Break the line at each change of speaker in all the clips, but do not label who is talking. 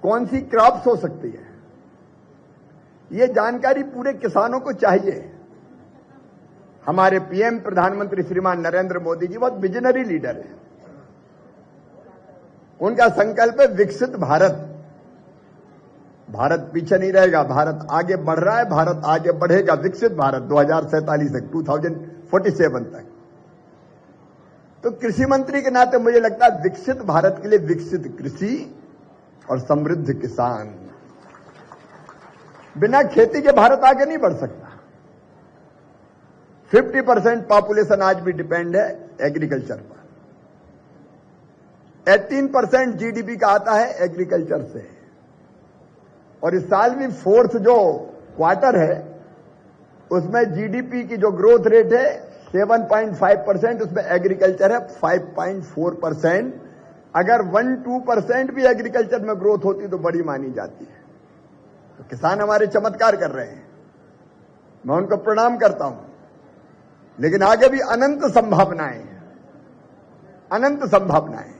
कौन सी क्रॉप्स हो सकती है, ये जानकारी पूरे किसानों को चाहिए। हमारे पीएम प्रधानमंत्री श्रीमान नरेंद्र मोदी जी बहुत विजनरी लीडर हैं। उनका संकल्प है विकसित भारत। भारत पीछे नहीं रहेगा, भारत आगे बढ़ रहा है, भारत आगे बढ़ेगा। विकसित भारत 2047 तक, 2047 तक। तो कृषि मंत्री के नाते मुझे लगता है विकसित भारत के लिए विकसित कृषि और समृद्ध किसान। बिना खेती के भारत आगे नहीं बढ़ सकता। 50% पॉपुलेशन आज भी डिपेंड है एग्रीकल्चर पर। 18% जीडीपी का आता है एग्रीकल्चर से। और इस साल भी फोर्थ जो क्वार्टर है उसमें जीडीपी की जो ग्रोथ रेट है 7.5%, उसमें एग्रीकल्चर है 5.4%। अगर 1-2% भी एग्रीकल्चर में ग्रोथ होती तो बड़ी मानी जाती है। तो किसान हमारे चमत्कार कर रहे हैं, मैं उनको प्रणाम करता हूं। लेकिन आगे भी अनंत संभावनाएं हैं, अनंत संभावनाएं।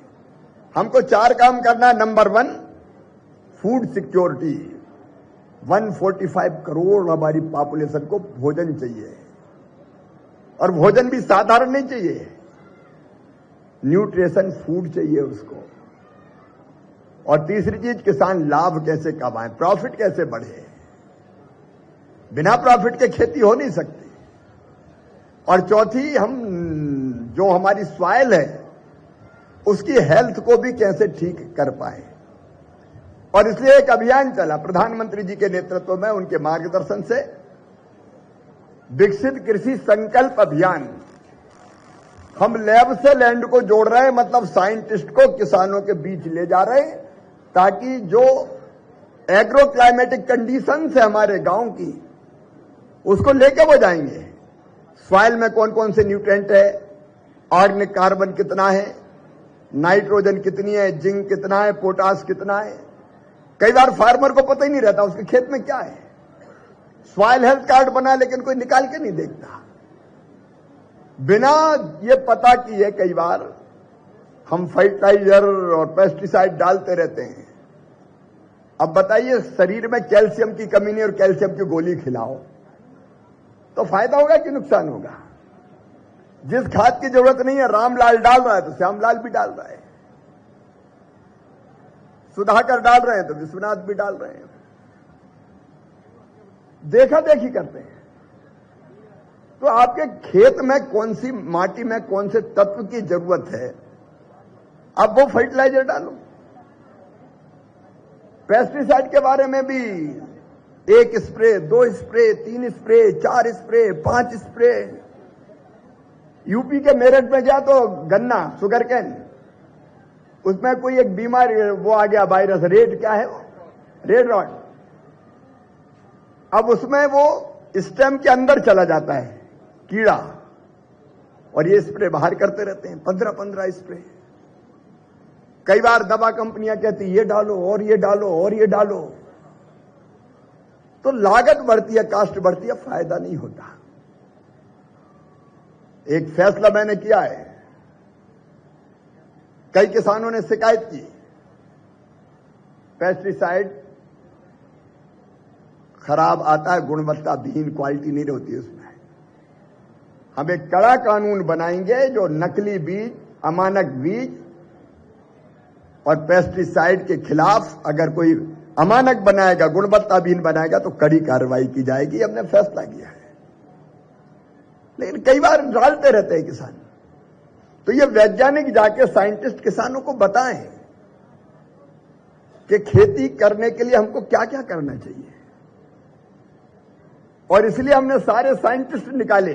हमको 4 काम करना है। Number 1, food security. 145 करोड़ हमारी पॉपुलेशन को भोजन चाहिए, और भोजन भी साधारण नहीं चाहिए, न्यूट्रिशन फूड चाहिए उसको। और तीसरी चीज, किसान लाभ कैसे कमाए, प्रॉफिट कैसे बढ़े। बिना प्रॉफिट के खेती हो नहीं सकती। और चौथी, हम जो हमारी सॉइल है उसकी हेल्थ को भी कैसे ठीक कर पाए। और इसलिए एक अभियान चला प्रधानमंत्री जी के नेतृत्व में, उनके मार्गदर्शन से, विकसित कृषि संकल्प अभियान। हम लैब से लैंड को जोड़ रहे हैं, मतलब साइंटिस्ट को किसानों के बीच ले जा रहे हैं, ताकि जो एग्रो क्लाइमेटिक कंडीशंस है हमारे गांव की, उसको लेके वो जाएंगे। सॉइल में कौन कौन से न्यूट्रिएंट है, ऑर्गेनिक कार्बन कितना है, नाइट्रोजन कितनी है, जिंक कितना है, पोटास कितना है। कई बार फार्मर को पता ही नहीं रहता उसके खेत में क्या है। सॉइल हेल्थ कार्ड बना लेकिन कोई निकाल के नहीं देखता। बिना ये पता किए कई बार हम फर्टिलाइजर और पेस्टिसाइड डालते रहते हैं। अब बताइए, शरीर में कैल्शियम की कमी नहीं और कैल्शियम की गोली खिलाओ तो फायदा होगा कि नुकसान होगा। जिस खाद की जरूरत नहीं है रामलाल डाल रहा है तो श्यामलाल भी डाल रहा है, सुधाकर डाल रहे हैं तो विश्वनाथ भी डाल रहे हैं। देखा देखी करते हैं। तो आपके खेत में कौन सी माटी में कौन से तत्व की जरूरत है, अब वो फर्टिलाइजर डालो। पेस्टिसाइड के बारे में भी 1 spray, 2 spray, 3 spray, 4 spray, 5 spray. UP के मेरठ में गया तो गन्ना, शुगर कैन, उसमें कोई एक बीमारी वो आ गया वायरस, रेड क्या है, रेड रॉट। अब उसमें वो स्टेम के अंदर चला जाता है कीड़ा, और ये स्प्रे बाहर करते रहते हैं, 15-15 स्प्रे। कई बार दवा कंपनियां कहती ये डालो और ये डालो और ये डालो, तो लागत बढ़ती है, कास्ट बढ़ती है, फायदा नहीं होता। एक फैसला मैंने किया है, कई किसानों ने शिकायत की पेस्टिसाइड खराब आता है, गुणवत्ता विहीन, क्वालिटी नहीं होती उसमें। हम एक कड़ा कानून बनाएंगे जो नकली बीज, अमानक बीज और पेस्टिसाइड के खिलाफ अगर कोई अमानक बनाएगा, गुणवत्ता विहीन बनाएगा तो कड़ी कार्रवाई की जाएगी। हमने फैसला किया है। लेकिन कई बार डालते रहते हैं किसान, तो ये वैज्ञानिक जाके साइंटिस्ट किसानों को बताएं कि खेती करने के लिए हमको क्या क्या करना चाहिए। और इसलिए हमने सारे साइंटिस्ट निकाले।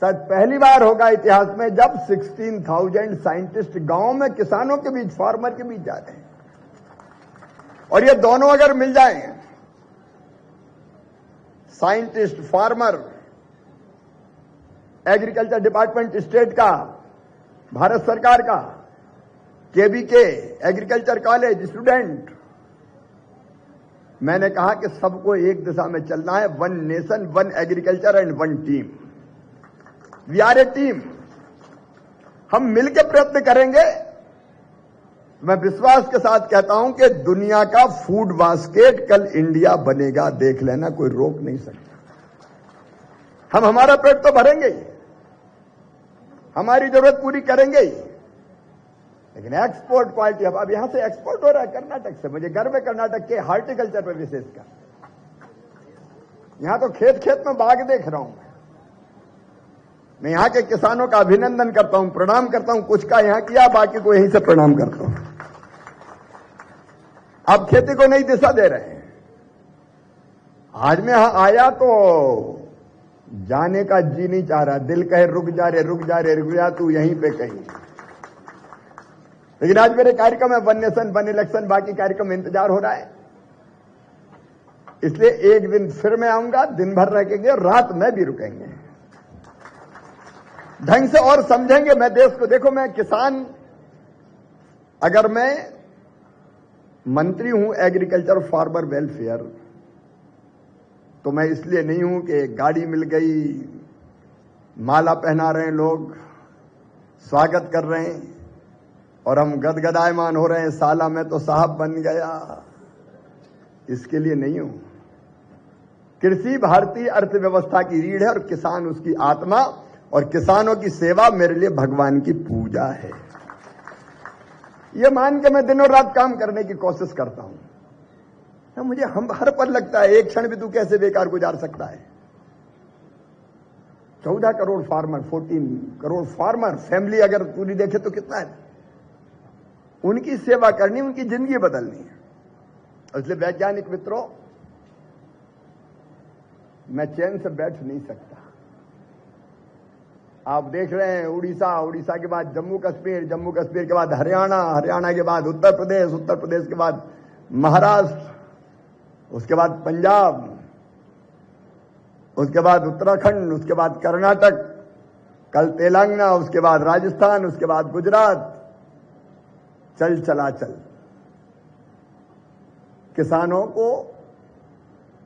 शायद पहली बार होगा इतिहास में जब 16,000 साइंटिस्ट गांव में किसानों के बीच, फार्मर के बीच जा रहे हैं। और ये दोनों अगर मिल जाएं, scientist, farmer, agriculture department state का, भारत सरकार का, केबीके, एग्रीकल्चर कॉलेज, स्टूडेंट, मैंने कहा कि सबको एक दिशा में चलना है। 1 nation 1 agriculture and 1 team. We are a team. हम मिलकर प्रयत्न करेंगे मैं विश्वास के साथ कहता हूं कि दुनिया का फूड बास्केट कल इंडिया बनेगा, देख लेना, कोई रोक नहीं सकता। हम हमारा पेट तो भरेंगे ही, हमारी जरूरत पूरी करेंगे ही, लेकिन एक्सपोर्ट क्वालिटी, अब यहां से एक्सपोर्ट हो रहा है कर्नाटक से। मुझे गर्व है कर्नाटक के हार्टिकल्चर पर विशेषकर। यहां तो खेत खेत में बाग देख रहा हूं। मैं यहां के किसानों का अभिनंदन करता हूं, प्रणाम करता हूं। कुछ का यहां किया, बाकी को यहीं से प्रणाम करता हूं। अब खेती को नई दिशा दे रहे हैं। आज मैं यहां आया तो जाने का जी नहीं चाह रहा, दिल कहे रुक जा रे, रुक जा रे, रुक जा तू यहीं पे कहीं। लेकिन आज मेरे कार्यक्रम है वन नेशन वन इलेक्शन, बाकी कार्यक्रम में इंतजार हो रहा है। इसलिए एक दिन फिर मैं आऊंगा, दिन भर रहेंगे और रात में भी रुकेंगे, ढंग से और समझेंगे मैं देश को। देखो, मैं किसान, अगर मैं मंत्री हूं एग्रीकल्चर फार्मर वेलफेयर, तो मैं इसलिए नहीं हूं कि गाड़ी मिल गई, माला पहना रहे हैं लोग, स्वागत कर रहे हैं और हम गदगदायमान हो रहे हैं, साला मैं तो साहब बन गया, इसके लिए नहीं हूं। कृषि भारतीय अर्थव्यवस्था की रीढ़ है और किसान उसकी आत्मा, और किसानों की सेवा मेरे लिए भगवान की पूजा है। ये मान के मैं दिनों रात काम करने की कोशिश करता हूं। मुझे हम हर पल लगता है, एक क्षण भी तू कैसे बेकार गुजार सकता है। 14 crore farmer, 14 crore farmer family अगर पूरी देखे तो कितना है। उनकी सेवा करनी, उनकी जिंदगी बदलनी है। इसलिए वैज्ञानिक मित्रों, मैं चैन से बैठ नहीं सकता। आप देख रहे हैं उड़ीसा, उड़ीसा के बाद जम्मू कश्मीर, जम्मू कश्मीर के बाद हरियाणा, हरियाणा के बाद उत्तर प्रदेश, उत्तर प्रदेश के बाद महाराष्ट्र, उसके बाद पंजाब, उसके बाद उत्तराखंड, उसके बाद कर्नाटक, कल तेलंगाना, उसके बाद राजस्थान, उसके बाद गुजरात। चल चला चल। किसानों को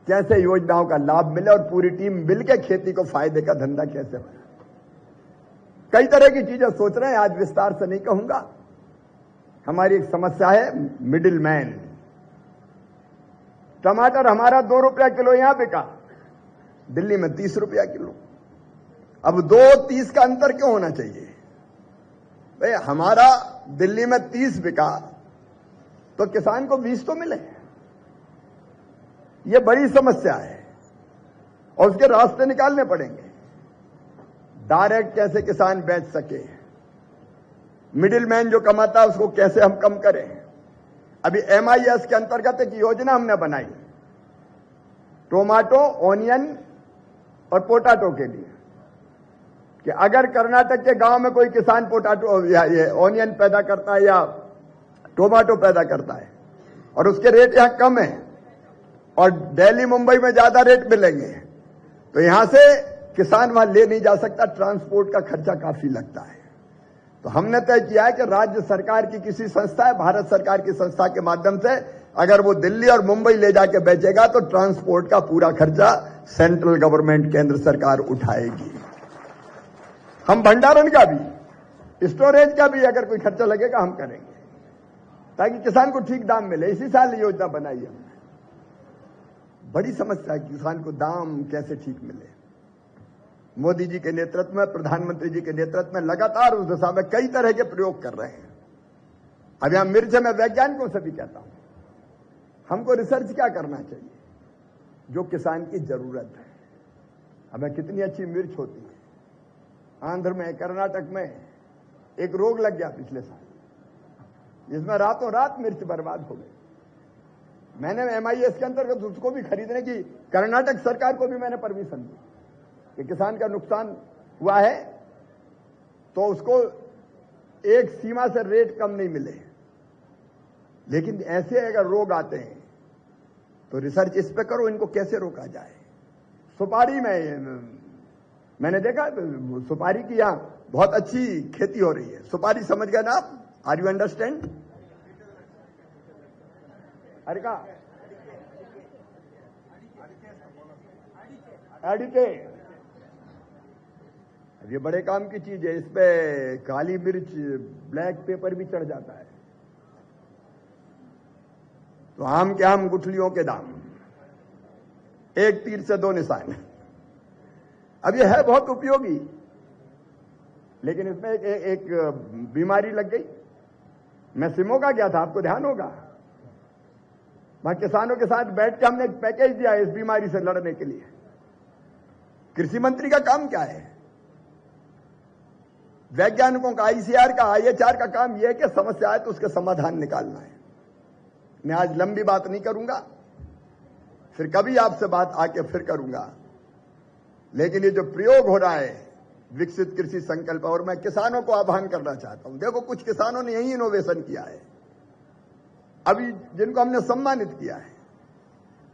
कैसे योजनाओं का लाभ मिले और पूरी टीम मिलकर खेती को फायदे का धंधा कैसे बने। कई तरह की चीजें सोच रहे हैं, आज विस्तार से नहीं कहूंगा। हमारी एक समस्या है मिडिल मैन। टमाटर हमारा 2 रुपया किलो यहां बिका, दिल्ली में 30 रुपया किलो। अब 2-30 का अंतर क्यों होना चाहिए भाई? हमारा दिल्ली में 30 बिका तो किसान को 20 तो मिले। यह बड़ी समस्या है और उसके रास्ते निकालने पड़ेंगे। डायरेक्ट कैसे किसान बेच सके, मिडिल मैन जो कमाता है उसको कैसे हम कम करें। अभी MIS के अंतर्गत एक योजना हमने बनाई टोमेटो, ऑनियन और पोटैटो के लिए, कि अगर कर्नाटक के गांव में कोई किसान पोटैटो या ये ऑनियन पैदा करता है या टोमेटो पैदा करता है और उसके रेट यहां कम है और दिल्ली मुंबई में ज्यादा रेट मिलेंगे, तो यहां से किसान वहां ले नहीं जा सकता, ट्रांसपोर्ट का खर्चा काफी लगता है। तो हमने तय किया है कि राज्य सरकार की किसी संस्था है, भारत सरकार की संस्था के माध्यम से अगर वो दिल्ली और मुंबई ले जाके बेचेगा तो ट्रांसपोर्ट का पूरा खर्चा सेंट्रल गवर्नमेंट, केंद्र सरकार उठाएगी। हम भंडारण का भी, स्टोरेज का भी अगर कोई खर्चा लगेगा हम करेंगे, ताकि किसान को ठीक दाम मिले। इसी साल योजना बनाई हमने। बड़ी समस्या है किसान को दाम कैसे ठीक मिले। मोदी जी के नेतृत्व में, प्रधानमंत्री जी के नेतृत्व में लगातार उस दिशा में कई तरह के प्रयोग कर रहे हैं। अब यहां मिर्च में वैज्ञानिकों से भी कहता हूं, हमको रिसर्च क्या करना चाहिए जो किसान की जरूरत है। हमें कितनी अच्छी मिर्च होती है। आंध्र में, कर्नाटक में एक रोग लग गया पिछले साल, जिसमें रातों रात मिर्च बर्बाद हो गई। मैंने MIS के अंतर्गत उसको भी खरीदने की कर्नाटक सरकार को भी मैंने परमिशन दी कि किसान का नुकसान हुआ है तो उसको एक सीमा से रेट कम नहीं मिले। लेकिन ऐसे अगर रोग आते हैं तो रिसर्च इस पे करो, इनको कैसे रोका जाए। सुपारी में मैंने देखा सुपारी की यहां बहुत अच्छी खेती हो रही है। सुपारी समझ गए ना आप? Are you understand? अरे का एडिटे, ये बड़े काम की चीज है। इस पे काली मिर्च, ब्लैक पेपर भी चढ़ जाता है। तो आम के आम गुठलियों के दाम, एक तीर से दो निशान। अब यह है बहुत उपयोगी, लेकिन इसमें एक बीमारी लग गई। मैं सिमो का गया था, आपको ध्यान होगा, वहां किसानों के साथ बैठ के हमने एक पैकेज दिया इस बीमारी से लड़ने के लिए। कृषि मंत्री का काम क्या है? वैज्ञानिकों का, आईसीआर का, आईएचआर का काम यह है कि समस्या है तो उसके समाधान निकालना है। मैं आज लंबी बात नहीं करूंगा, फिर कभी आपसे बात आके फिर करूंगा। लेकिन ये जो प्रयोग हो रहा है विकसित कृषि संकल्प, और मैं किसानों को आह्वान करना चाहता हूं। देखो, कुछ किसानों ने यही इनोवेशन किया है अभी, जिनको हमने सम्मानित किया है।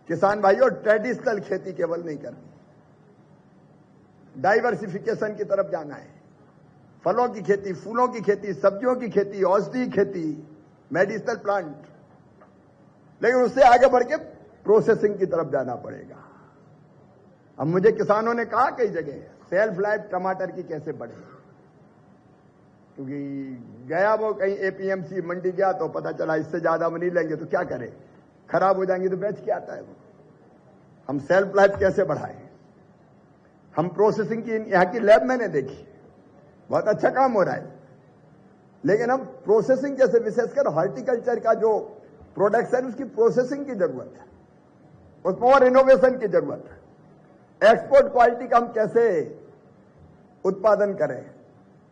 किसान भाइयों, ट्रेडिशनल खेती केवल नहीं करनी, डाइवर्सिफिकेशन की तरफ जाना है। फलों की खेती, फूलों की खेती, सब्जियों की खेती, औषधि खेती, मेडिसिनल प्लांट, लेकिन उससे आगे बढ़ के प्रोसेसिंग की तरफ जाना पड़ेगा। अब मुझे किसानों ने कहा कई जगह सेल्फ लाइफ टमाटर की कैसे बढ़े, क्योंकि गया वो कहीं एपीएमसी मंडी गया तो पता चला इससे ज्यादा हम नहीं लेंगे तो क्या करें, खराब हो जाएंगे तो बेच के आता है वो। हम सेल्फ लाइफ कैसे बढ़ाएं? हम प्रोसेसिंग की, यहां की लैब मैंने देखी, बहुत अच्छा काम हो रहा है, लेकिन हम प्रोसेसिंग जैसे विशेषकर हॉर्टिकल्चर का जो प्रोडक्ट्स है उसकी प्रोसेसिंग की जरूरत है, उसमें और इनोवेशन की जरूरत है। एक्सपोर्ट क्वालिटी का हम कैसे उत्पादन करें,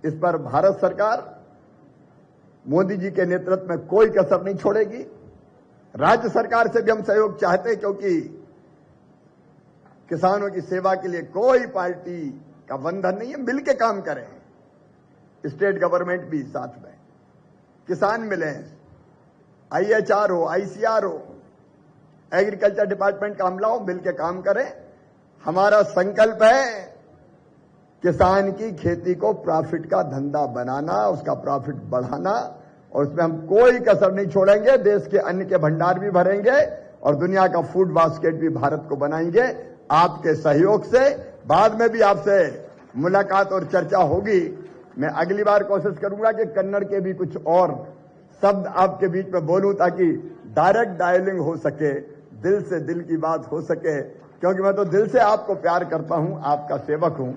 इस पर भारत सरकार मोदी जी के नेतृत्व में कोई कसर नहीं छोड़ेगी। राज्य सरकार से भी हम सहयोग चाहते हैं, क्योंकि किसानों की सेवा के लिए कोई पार्टी का बंधन नहीं है, मिलकर काम करें। स्टेट गवर्नमेंट भी साथ में, किसान मिले, आईएचआर हो, आईसीआर हो, एग्रीकल्चर डिपार्टमेंट का अमला हो, मिलकर काम करें। हमारा संकल्प है किसान की खेती को प्रॉफिट का धंधा बनाना, उसका प्रॉफिट बढ़ाना, और उसमें हम कोई कसर नहीं छोड़ेंगे। देश के अन्न के भंडार भी भरेंगे और दुनिया का फूड बास्केट भी भारत को बनाएंगे आपके सहयोग से। बाद में भी आपसे मुलाकात और चर्चा होगी। मैं अगली बार कोशिश करूंगा कि कन्नड़ के भी कुछ और शब्द आपके बीच में बोलूं, ताकि डायरेक्ट डायलिंग हो सके, दिल से दिल की बात हो सके, क्योंकि मैं तो दिल से आपको प्यार करता हूं, आपका सेवक हूं।